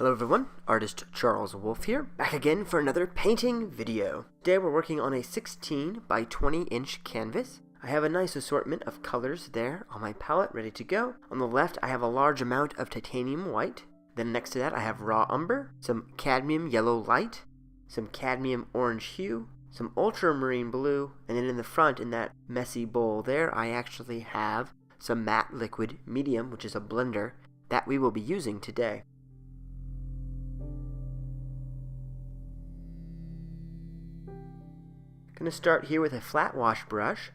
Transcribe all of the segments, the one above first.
Hello everyone, artist Charles Wolf here, back again for another painting video. Today we're working on a 16 by 20 inch canvas. I have a nice assortment of colors there on my palette ready to go. On the left I have a large amount of titanium white. Then next to that I have raw umber, some cadmium yellow light, some cadmium orange hue, some ultramarine blue, and then in the front in that messy bowl there I actually have some matte liquid medium, which is a blender that we will be using today. I'm going to start here with a flat wash brush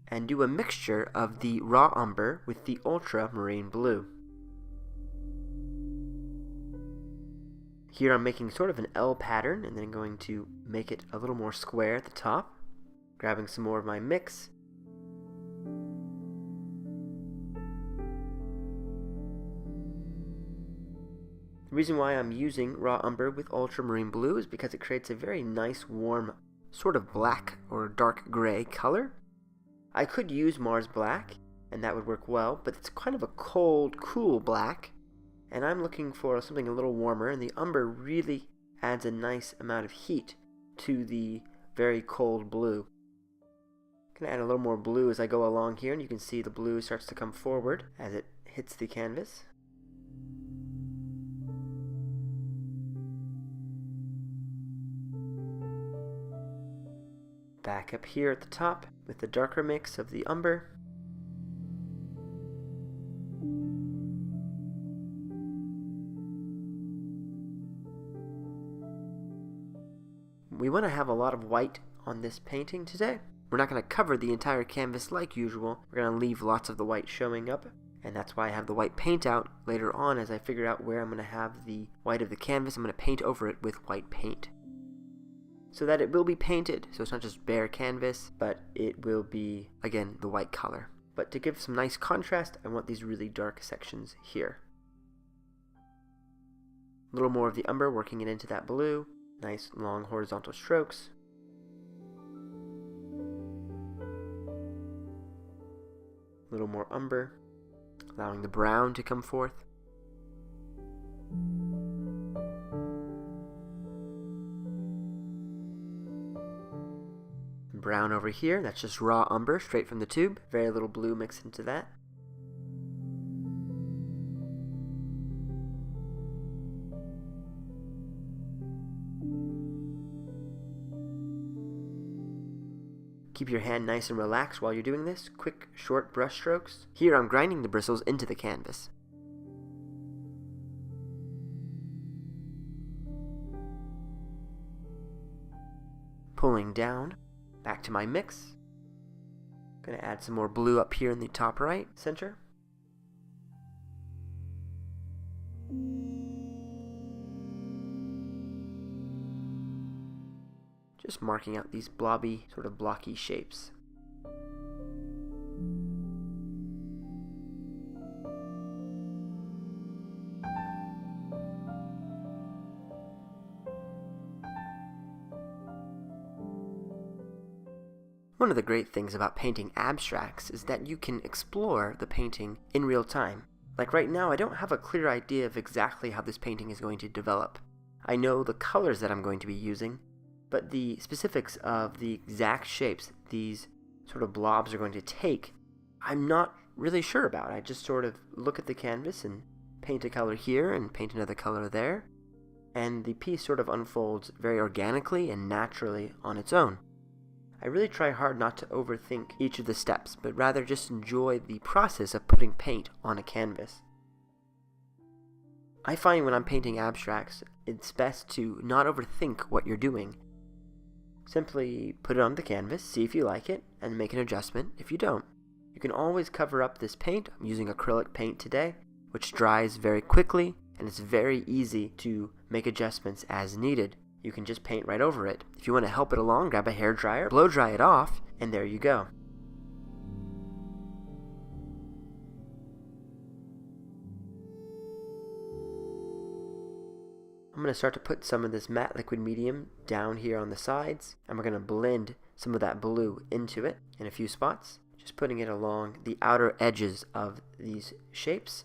and do a mixture of the raw umber with the ultramarine blue. Here I'm making sort of an L pattern and then going to make it a little more square at the top. Grabbing some more of my mix. The reason why I'm using raw umber with ultramarine blue is because it creates a very nice warm sort of black or dark gray color. I could use Mars black and that would work well, but it's kind of a cold, cool black and I'm looking for something a little warmer, and the umber really adds a nice amount of heat to the very cold blue. I'm going to add a little more blue as I go along here, and you can see the blue starts to come forward as it hits the canvas. Back up here at the top with the darker mix of the umber. We want to have a lot of white on this painting today. We're not going to cover the entire canvas like usual. We're going to leave lots of the white showing up, and that's why I have the white paint out later on as I figure out where I'm going to have the white of the canvas. I'm going to paint over it with white paint, so that it will be painted, so it's not just bare canvas, but it will be, again, the white color. But to give some nice contrast, I want these really dark sections here. A little more of the umber working it into that blue. Nice long horizontal strokes. A little more umber, allowing the brown to come forth. Brown over here, that's just raw umber straight from the tube. Very little blue mixed into that. Keep your hand nice and relaxed while you're doing this. Quick, short brush strokes. Here I'm grinding the bristles into the canvas. Pulling down. Back to my mix. I'm going to add some more blue up here in the top right center. Just marking out these blobby, sort of blocky shapes. One of the great things about painting abstracts is that you can explore the painting in real time. Like right now, I don't have a clear idea of exactly how this painting is going to develop. I know the colors that I'm going to be using, but the specifics of the exact shapes these sort of blobs are going to take, I'm not really sure about. I just sort of look at the canvas and paint a color here and paint another color there, and the piece sort of unfolds very organically and naturally on its own. I really try hard not to overthink each of the steps, but rather just enjoy the process of putting paint on a canvas. I find when I'm painting abstracts, it's best to not overthink what you're doing. Simply put it on the canvas, see if you like it, and make an adjustment if you don't. You can always cover up this paint. I'm using acrylic paint today, which dries very quickly, and it's very easy to make adjustments as needed. You can just paint right over it. If you want to help it along, grab a hairdryer, blow dry it off, and there you go. I'm going to start to put some of this matte liquid medium down here on the sides, and we're going to blend some of that blue into it in a few spots, just putting it along the outer edges of these shapes.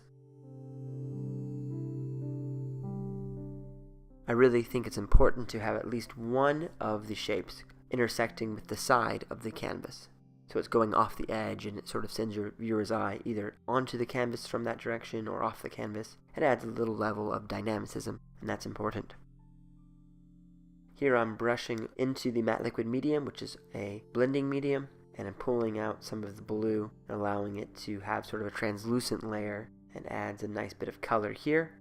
I really think it's important to have at least one of the shapes intersecting with the side of the canvas. So it's going off the edge, and it sort of sends your viewer's eye either onto the canvas from that direction or off the canvas. It adds a little level of dynamicism, and that's important. Here I'm brushing into the matte liquid medium, which is a blending medium, and I'm pulling out some of the blue and allowing it to have sort of a translucent layer, and adds a nice bit of color here.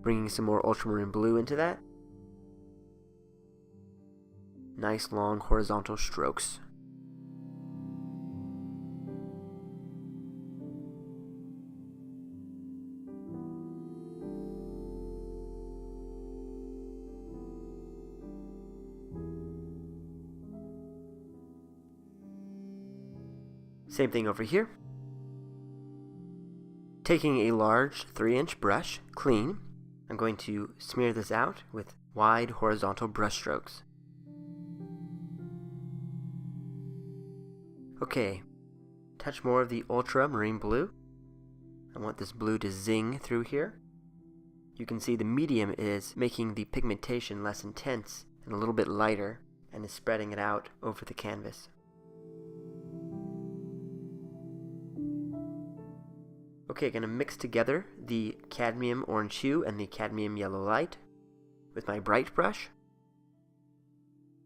Bringing some more ultramarine blue into that. Nice long horizontal strokes. Same thing over here. Taking a large 3-inch brush, clean, I'm going to smear this out with wide horizontal brush strokes. Okay, touch more of the ultramarine blue. I want this blue to zing through here. You can see the medium is making the pigmentation less intense and a little bit lighter, and is spreading it out over the canvas. Okay, going to mix together the Cadmium Orange Hue and the Cadmium Yellow.LIGHT with my bright brush.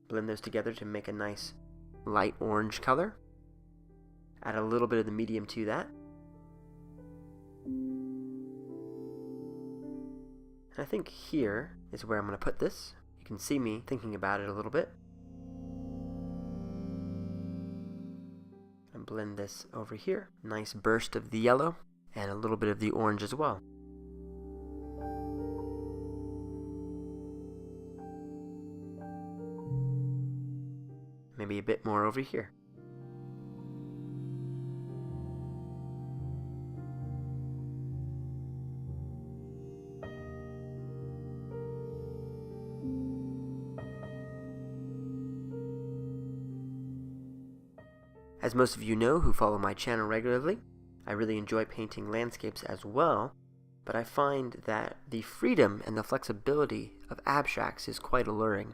Blend those together to make a nice light orange color. Add a little bit of the medium to that. And I think here is where I'm going to put this. You can see me thinking about it a little bit. And blend this over here. Nice burst of the yellow and a little bit of the orange as well. Maybe a bit more over here. As most of you know who follow my channel regularly, I really enjoy painting landscapes as well, but I find that the freedom and the flexibility of abstracts is quite alluring.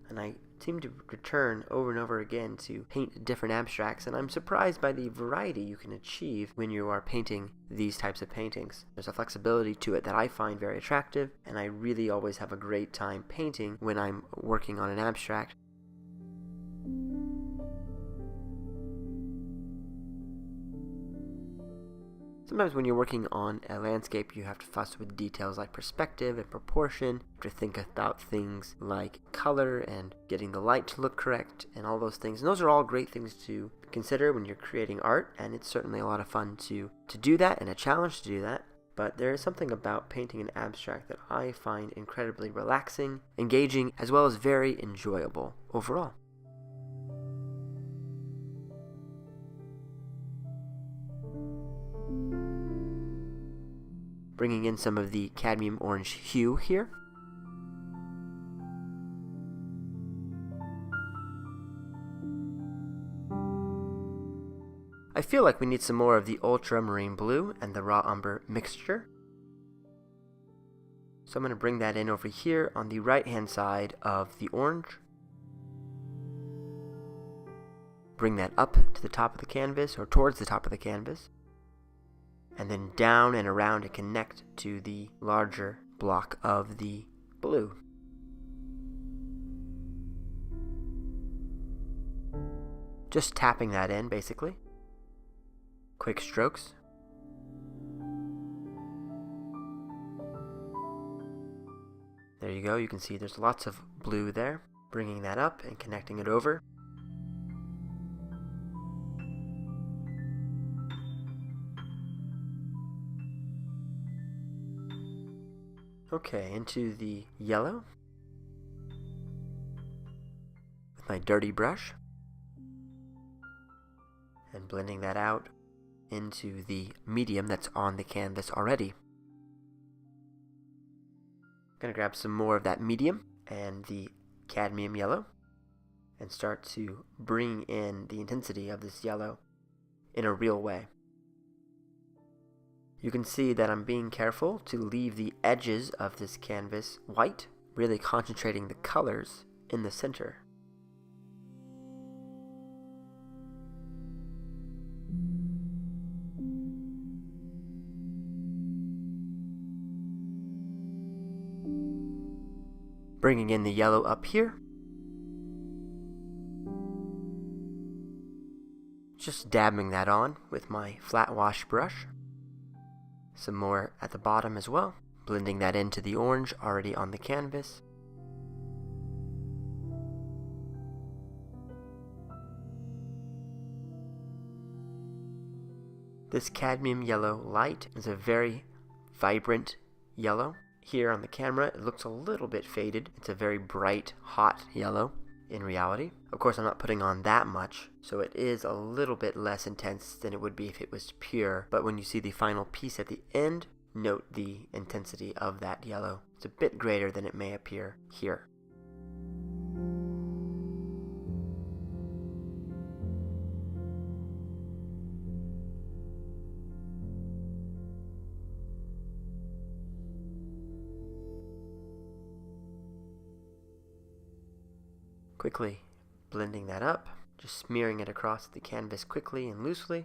And I seem to return over and over again to paint different abstracts, and I'm surprised by the variety you can achieve when you are painting these types of paintings. There's a flexibility to it that I find very attractive, and I really always have a great time painting when I'm working on an abstract. Sometimes when you're working on a landscape, you have to fuss with details like perspective and proportion. You have to think about things like color and getting the light to look correct and all those things. And those are all great things to consider when you're creating art, and it's certainly a lot of fun to do that and a challenge to do that. But there is something about painting an abstract that I find incredibly relaxing, engaging, as well as very enjoyable overall. Bringing in some of the Cadmium Orange Hue here. I feel like we need some more of the Ultramarine Blue and the Raw Umber mixture. So I'm going to bring that in over here on the right hand side of the orange. Bring that up to the top of the canvas, or towards the top of the canvas. And then down and around to connect to the larger block of the blue. Just tapping that in, basically. Quick strokes. There you go, you can see there's lots of blue there. Bringing that up and connecting it over. Okay, into the yellow with my dirty brush, and blending that out into the medium that's on the canvas already. I'm going to grab some more of that medium and the cadmium yellow and start to bring in the intensity of this yellow in a real way. You can see that I'm being careful to leave the edges of this canvas white, really concentrating the colors in the center. Bringing in the yellow up here. Just dabbing that on with my flat wash brush. Some more at the bottom as well, blending that into the orange already on the canvas. This cadmium yellow light is a very vibrant yellow. Here on the camera, it looks a little bit faded. It's a very bright, hot yellow in reality. Of course, I'm not putting on that much, so it is a little bit less intense than it would be if it was pure. But when you see the final piece at the end, note the intensity of that yellow. It's a bit greater than it may appear here. Quickly blending that up, just smearing it across the canvas quickly and loosely.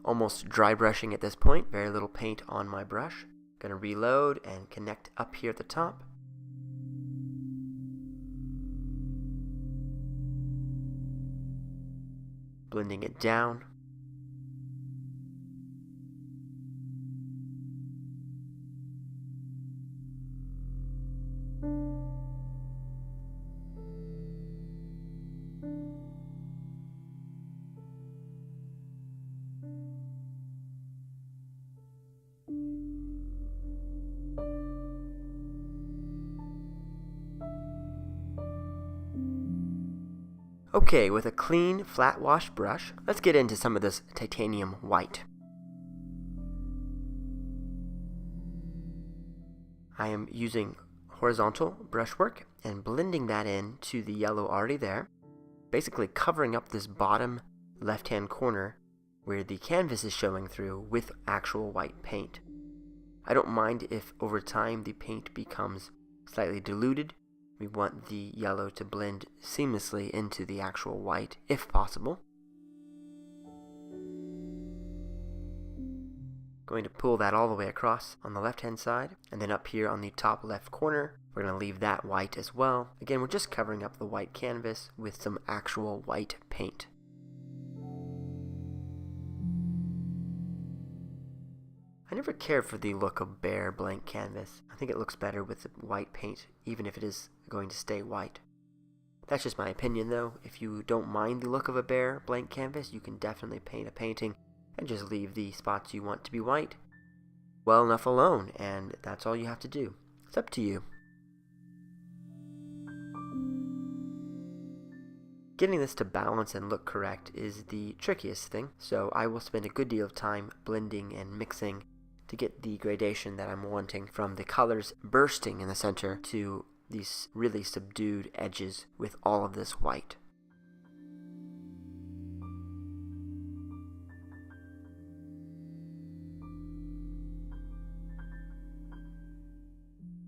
Almost dry brushing at this point, very little paint on my brush. Gonna reload and connect up here at the top. Blending it down. Okay, with a clean, flat wash brush, let's get into some of this titanium white. I am using horizontal brushwork and blending that in to the yellow already there, basically covering up this bottom left-hand corner where the canvas is showing through with actual white paint. I don't mind if over time the paint becomes slightly diluted. We want the yellow to blend seamlessly into the actual white, if possible. Going to pull that all the way across on the left-hand side, and then up here on the top left corner, we're going to leave that white as well. Again, we're just covering up the white canvas with some actual white paint. I never cared for the look of bare blank canvas. I think it looks better with the white paint, even if it is going to stay white. That's just my opinion though. If you don't mind the look of a bare blank canvas, you can definitely paint a painting and just leave the spots you want to be white well enough alone, and that's all you have to do. It's up to you. Getting this to balance and look correct is the trickiest thing, so I will spend a good deal of time blending and mixing to get the gradation that I'm wanting, from the colors bursting in the center to these really subdued edges with all of this white.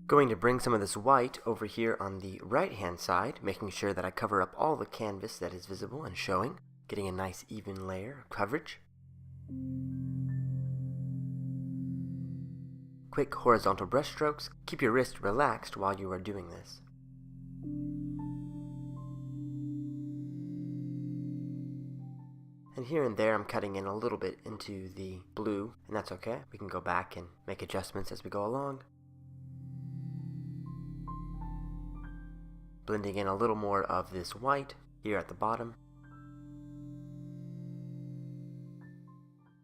Going to bring some of this white over here on the right hand side, making sure that I cover up all the canvas that is visible and showing, getting a nice even layer of coverage. Quick horizontal brush strokes. Keep your wrist relaxed while you are doing this. And here and there I'm cutting in a little bit into the blue, and that's okay. We can go back and make adjustments as we go along. Blending in a little more of this white here at the bottom.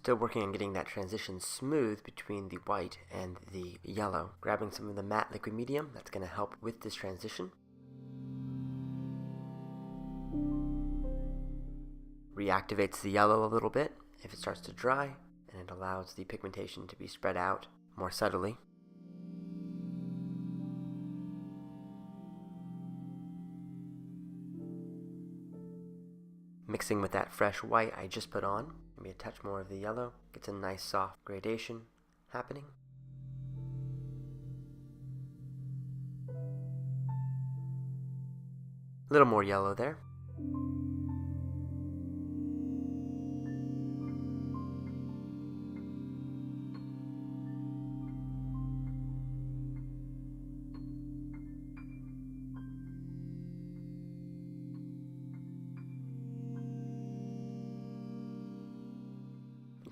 Still working on getting that transition smooth between the white and the yellow. Grabbing some of the matte liquid medium, that's going to help with this transition. Reactivates the yellow a little bit if it starts to dry, and it allows the pigmentation to be spread out more subtly. Mixing with that fresh white I just put on, maybe a touch more of the yellow. Gets a nice soft gradation happening. A little more yellow there.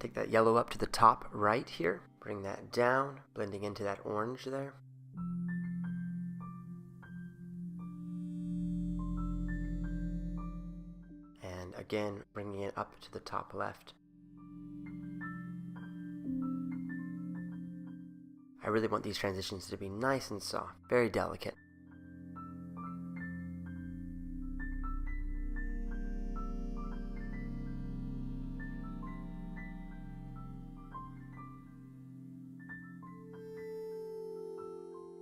Take that yellow up to the top right here. Bring that down, blending into that orange there. And again, bringing it up to the top left. I really want these transitions to be nice and soft, very delicate.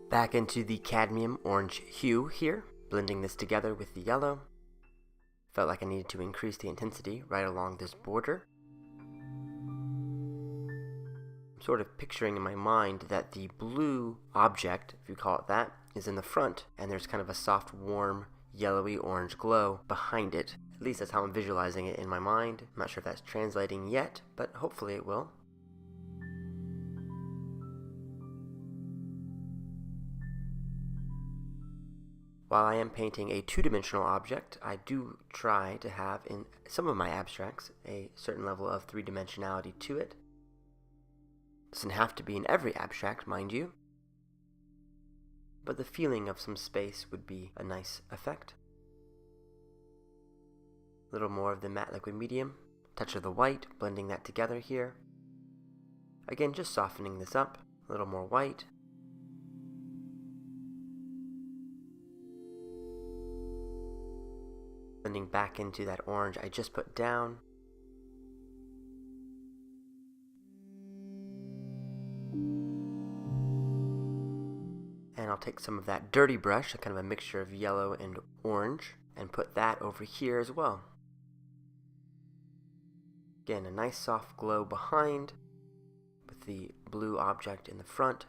Back into the Cadmium Orange Hue here, blending this together with the yellow. Felt like I needed to increase the intensity right along this border. I'm sort of picturing in my mind that the blue object, if you call it that, is in the front, and there's kind of a soft, warm, yellowy orange glow behind it. At least that's how I'm visualizing it in my mind. I'm not sure if that's translating yet, but hopefully it will. While I am painting a two-dimensional object, I do try to have in some of my abstracts a certain level of three-dimensionality to it. Doesn't have to be in every abstract, mind you, but the feeling of some space would be a nice effect. A little more of the matte liquid medium, touch of the white, blending that together here. Again, just softening this up, a little more white. Blending back into that orange I just put down. And I'll take some of that dirty brush, kind of a mixture of yellow and orange, and put that over here as well. Again, a nice soft glow behind, with the blue object in the front.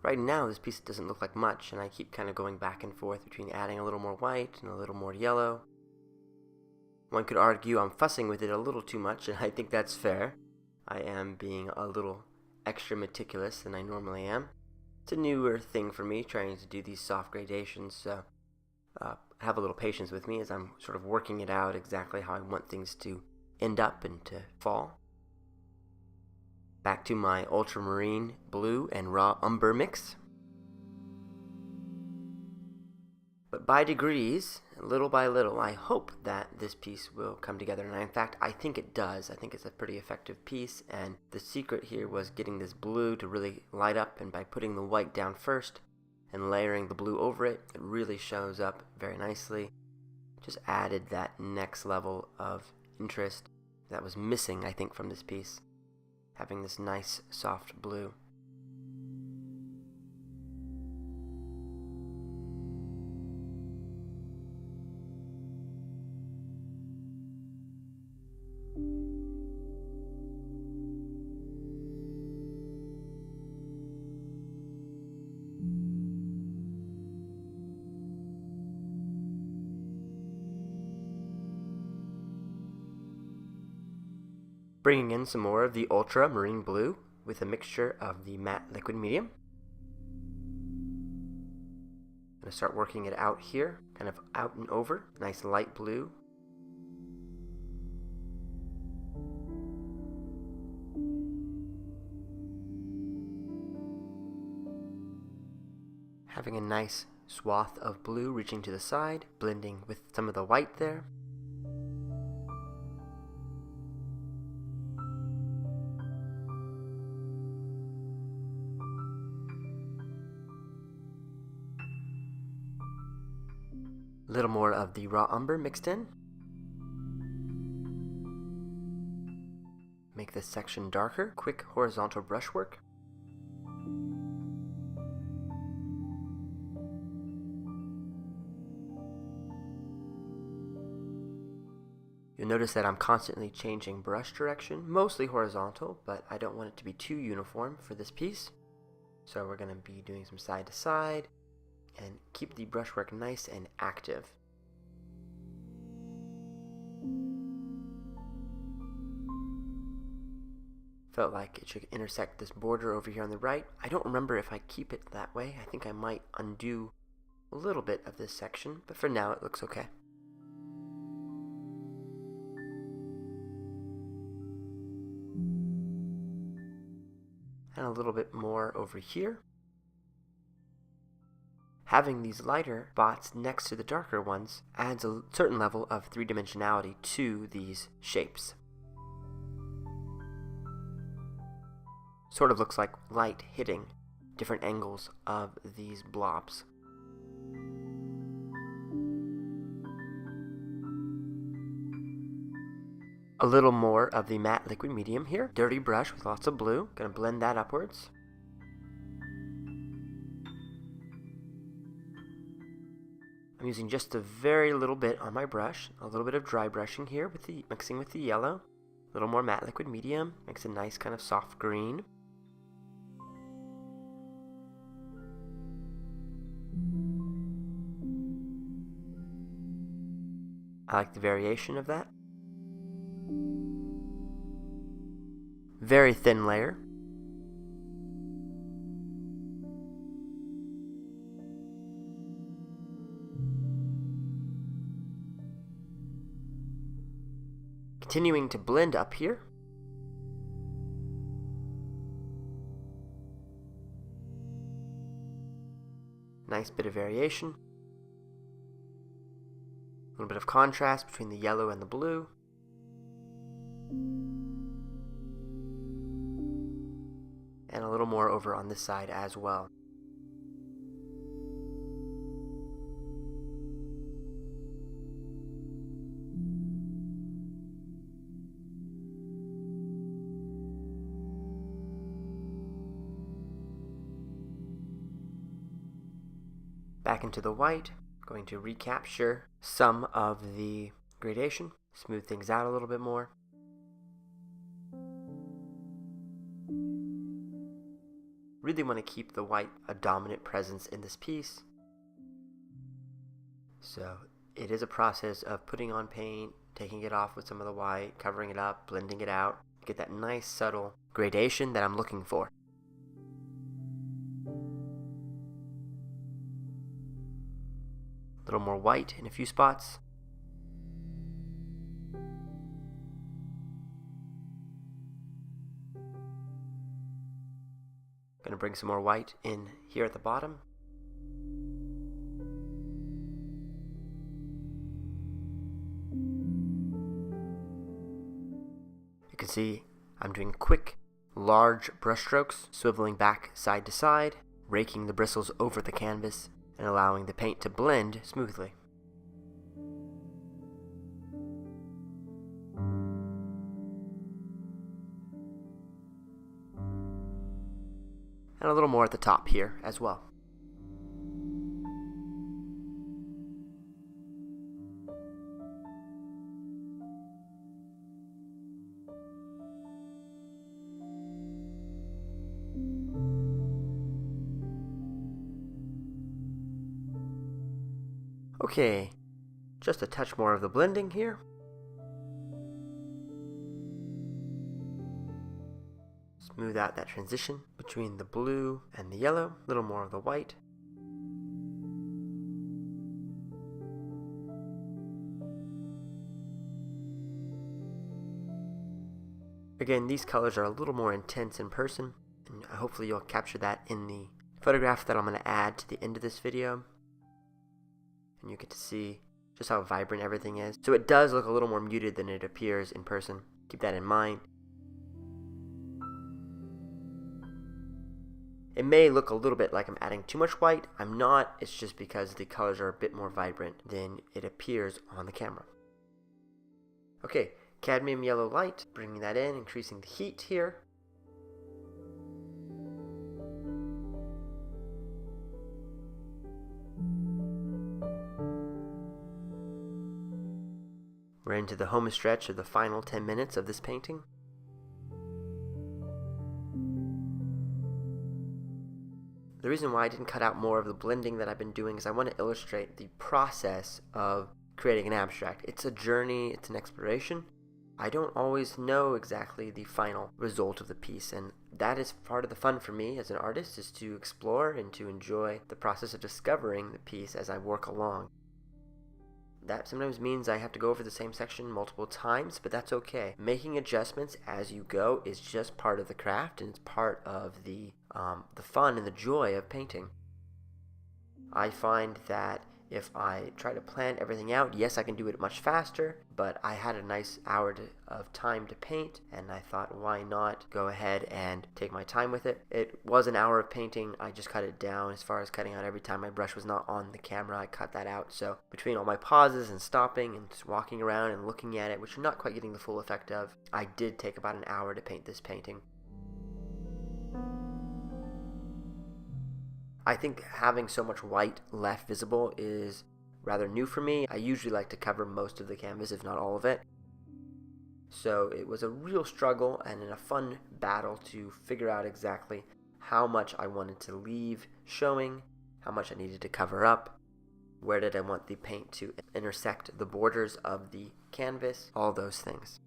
Right now, this piece doesn't look like much, and I keep kind of going back and forth between adding a little more white and a little more yellow. One could argue I'm fussing with it a little too much, and I think that's fair. I am being a little extra meticulous than I normally am. It's a newer thing for me, trying to do these soft gradations, so have a little patience with me as I'm sort of working it out exactly how I want things to end up and to fall. Back to my Ultramarine Blue and raw Umber mix. But by degrees, little by little, I hope that this piece will come together. And in fact, I think it does. I think it's a pretty effective piece. And the secret here was getting this blue to really light up. And by putting the white down first and layering the blue over it, it really shows up very nicely. Just added that next level of interest that was missing, I think, from this piece. Having this nice soft blue. Bringing in some more of the Ultramarine Blue with a mixture of the matte liquid medium. I'm going to start working it out here, kind of out and over, nice light blue. Having a nice swath of blue reaching to the side, blending with some of the white there. A little more of the raw umber mixed in. Make this section darker. Quick horizontal brushwork. Notice that I'm constantly changing brush direction, mostly horizontal, but I don't want it to be too uniform for this piece. So we're going to be doing some side to side and keep the brushwork nice and active. Felt like it should intersect this border over here on the right. I don't remember if I keep it that way. I think I might undo a little bit of this section, but for now it looks okay. And a little bit more over here. Having these lighter spots next to the darker ones adds a certain level of three-dimensionality to these shapes. Sort of looks like light hitting different angles of these blobs. A little more of the matte liquid medium here. Dirty brush with lots of blue. Gonna blend that upwards. I'm using just a very little bit on my brush. A little bit of dry brushing here with the mixing with the yellow. A little more matte liquid medium. Makes a nice kind of soft green. I like the variation of that. Very thin layer. Continuing to blend up here. Nice bit of variation. A little bit of contrast between the yellow and the blue. And a little more over on this side as well. Back into the white, going to recapture some of the gradation, smooth things out a little bit more. Really want to keep the white a dominant presence in this piece. So it is a process of putting on paint, taking it off with some of the white, covering it up, blending it out, get that nice subtle gradation that I'm looking for. A little more white in a few spots. Going to bring some more white in here at the bottom. You can see I'm doing quick, large brush strokes, swiveling back side to side, raking the bristles over the canvas, and allowing the paint to blend smoothly. And a little more at the top here as well. Okay, just a touch more of the blending here. Smooth out that transition between the blue and the yellow, a little more of the white. Again, these colors are a little more intense in person, and hopefully you'll capture that in the photograph that I'm going to add to the end of this video. And you get to see just how vibrant everything is. So it does look a little more muted than it appears in person. Keep that in mind. It may look a little bit like I'm adding too much white. I'm not. It's just because the colors are a bit more vibrant than it appears on the camera. Okay, cadmium yellow light, bringing that in, increasing the heat here. We're into the home stretch of the final 10 minutes of this painting. The reason why I didn't cut out more of the blending that I've been doing is I want to illustrate the process of creating an abstract. It's a journey, it's an exploration. I don't always know exactly the final result of the piece, and that is part of the fun for me as an artist, is to explore and to enjoy the process of discovering the piece as I work along. That sometimes means I have to go over the same section multiple times, but that's okay. Making adjustments as you go is just part of the craft, and it's part of the fun and the joy of painting. I find that if I try to plan everything out, yes, I can do it much faster, but I had a nice hour of time to paint, and I thought, why not go ahead and take my time with it. It was an hour of painting. I just cut it down as far as cutting out every time my brush was not on the camera. I cut that out. So between all my pauses and stopping and just walking around and looking at it, which you're not quite getting the full effect of, I did take about an hour to paint this painting. I think having so much white left visible is rather new for me. I usually like to cover most of the canvas, if not all of it. So it was a real struggle and a fun battle to figure out exactly how much I wanted to leave showing, how much I needed to cover up, where did I want the paint to intersect the borders of the canvas, all those things.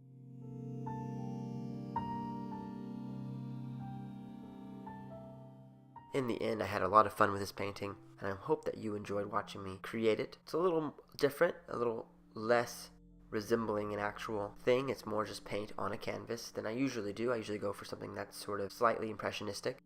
In the end, I had a lot of fun with this painting, and I hope that you enjoyed watching me create it. It's a little different, a little less resembling an actual thing. It's more just paint on a canvas than I usually do. I usually go for something that's sort of slightly impressionistic.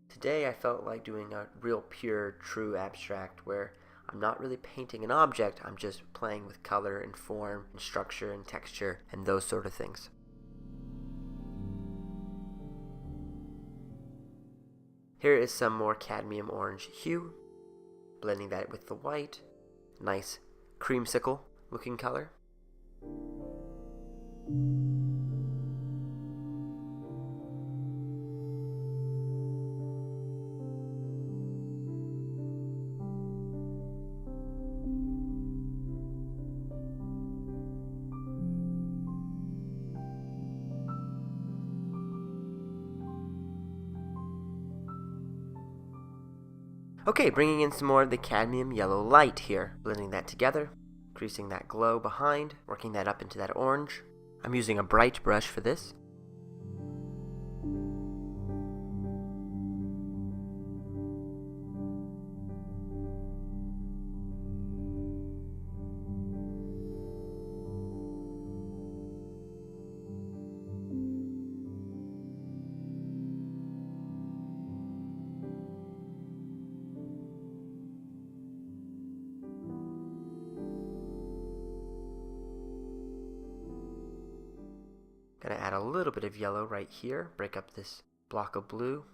Today I felt like doing a real pure, true abstract where I'm not really painting an object, I'm just playing with color and form and structure and texture and those sort of things. Here is some more Cadmium Orange Hue, blending that with the white. Nice creamsicle looking color. Okay, bringing in some more of the Cadmium Yellow.LIGHT here, blending that together, increasing that glow behind, working that up into that orange. I'm using a bright brush for this. Gonna add a little bit of yellow right here, break up this block of blue.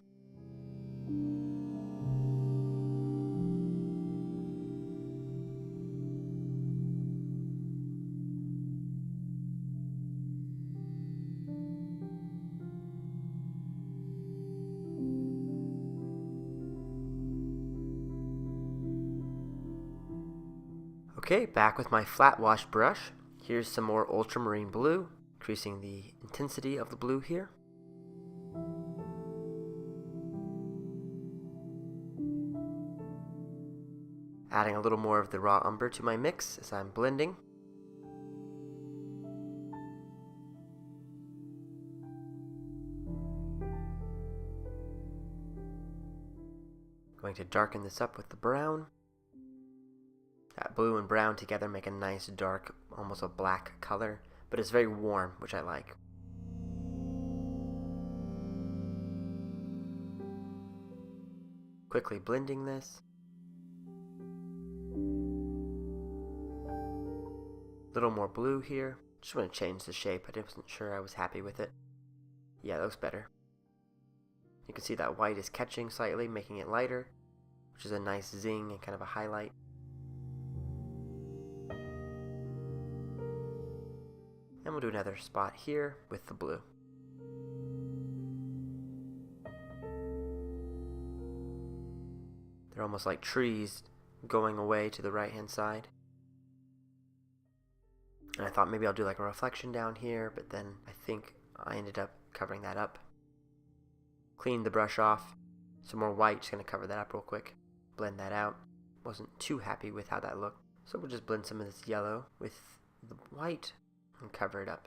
Okay, back with my flat wash brush. Here's some more Ultramarine Blue, increasing the intensity of the blue here. Adding a little more of the raw umber to my mix as I'm blending. Going to darken this up with the brown. That blue and brown together make a nice dark, almost a black color, but it's very warm, which I like. Quickly blending this. Little more blue here. Just want to change the shape. I wasn't sure I was happy with it. Yeah, that looks better. You can see that white is catching slightly, making it lighter, which is a nice zing and kind of a highlight. And we'll do another spot here with the blue. They're almost like trees going away to the right hand side. And I thought maybe I'll do like a reflection down here, but then I think I ended up covering that up. Cleaned the brush off. Some more white, just going to cover that up real quick. Blend that out. Wasn't too happy with how that looked. So we'll just blend some of this yellow with the white and cover it up.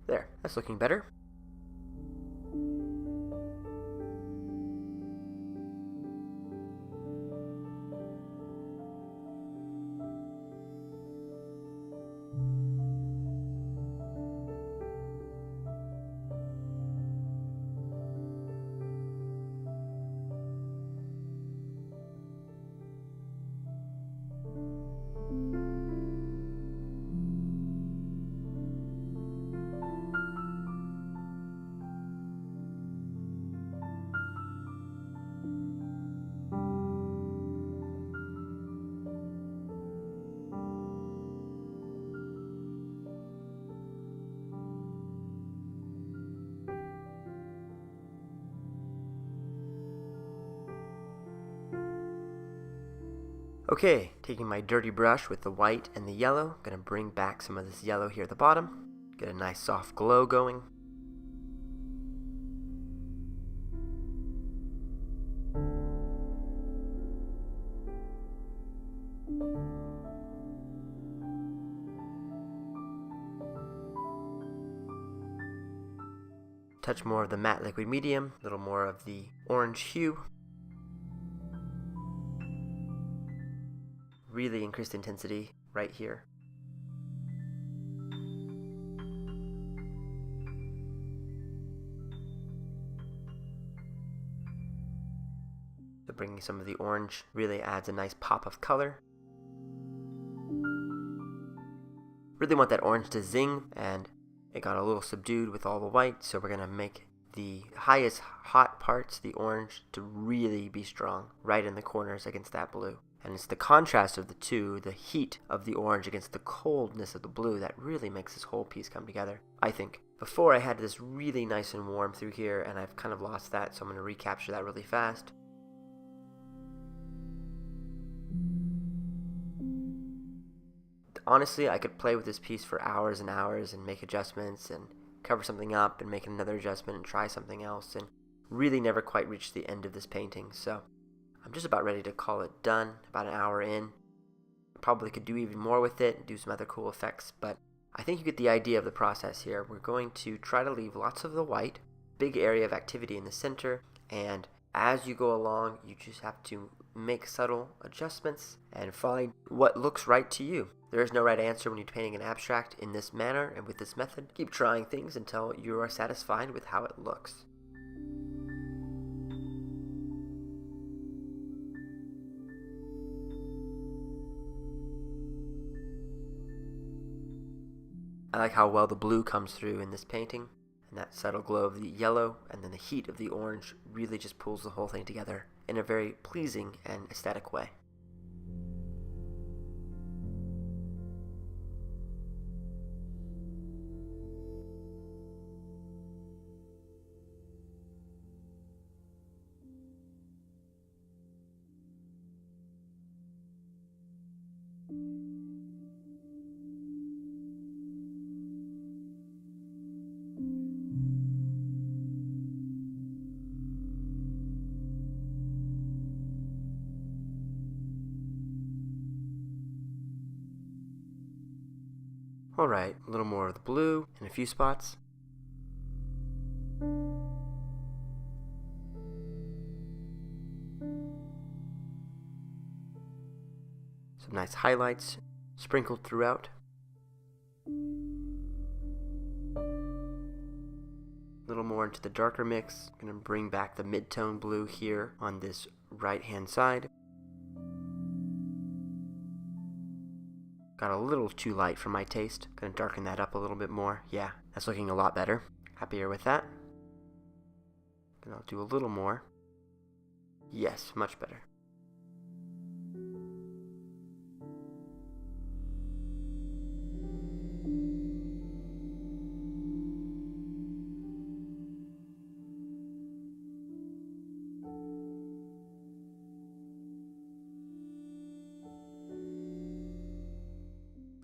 There, that's looking better. Okay, taking my dirty brush with the white and the yellow, going to bring back some of this yellow here at the bottom, get a nice soft glow going. Touch more of the matte liquid medium, a little more of the orange hue. Really increased intensity right here. So bringing some of the orange really adds a nice pop of color. Really want that orange to zing, and it got a little subdued with all the white, so we're going to make the highest hot parts, the orange, to really be strong right in the corners against that blue. And it's the contrast of the two, the heat of the orange against the coldness of the blue, that really makes this whole piece come together, I think. Before I had this really nice and warm through here, and I've kind of lost that, so I'm going to recapture that really fast. Honestly, I could play with this piece for hours and hours and make adjustments and cover something up and make another adjustment and try something else, and really never quite reach the end of this painting, so I'm just about ready to call it done, about an hour in. Probably could do even more with it, do some other cool effects, but I think you get the idea of the process here. We're going to try to leave lots of the white, big area of activity in the center, and as you go along, you just have to make subtle adjustments and find what looks right to you. There is no right answer when you're painting an abstract in this manner and with this method. Keep trying things until you are satisfied with how it looks. I like how well the blue comes through in this painting, and that subtle glow of the yellow and then the heat of the orange really just pulls the whole thing together in a very pleasing and aesthetic way. Alright, a little more of the blue in a few spots. Some nice highlights sprinkled throughout. A little more into the darker mix. I'm going to bring back the mid-tone blue here on this right-hand side. Got a little too light for my taste. Gonna darken that up a little bit more. Yeah, that's looking a lot better. Happier with that. And I'll do a little more. Yes, much better.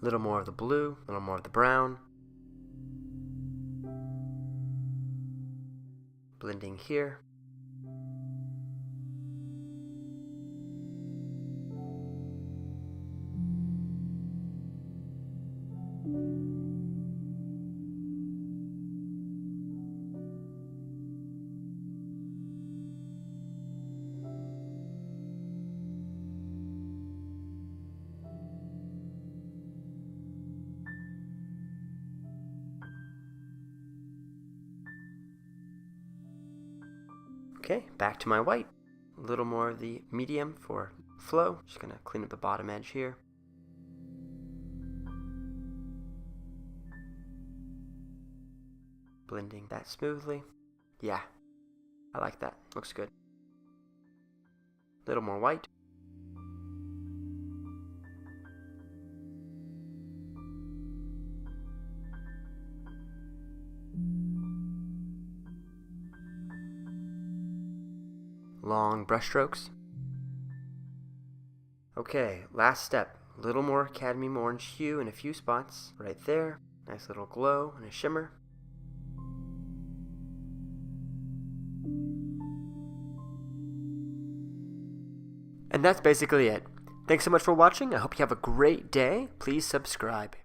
little more of the blue, a little more of the brown. Blending here. Okay, back to my white. A little more of the medium for flow. Just gonna clean up the bottom edge here. Blending that smoothly. Yeah, I like that. Looks good. A little more white. Long brush strokes. Okay, last step. A little more cadmium orange hue in a few spots. Right there. Nice little glow and a shimmer. And that's basically it. Thanks so much for watching. I hope you have a great day. Please subscribe.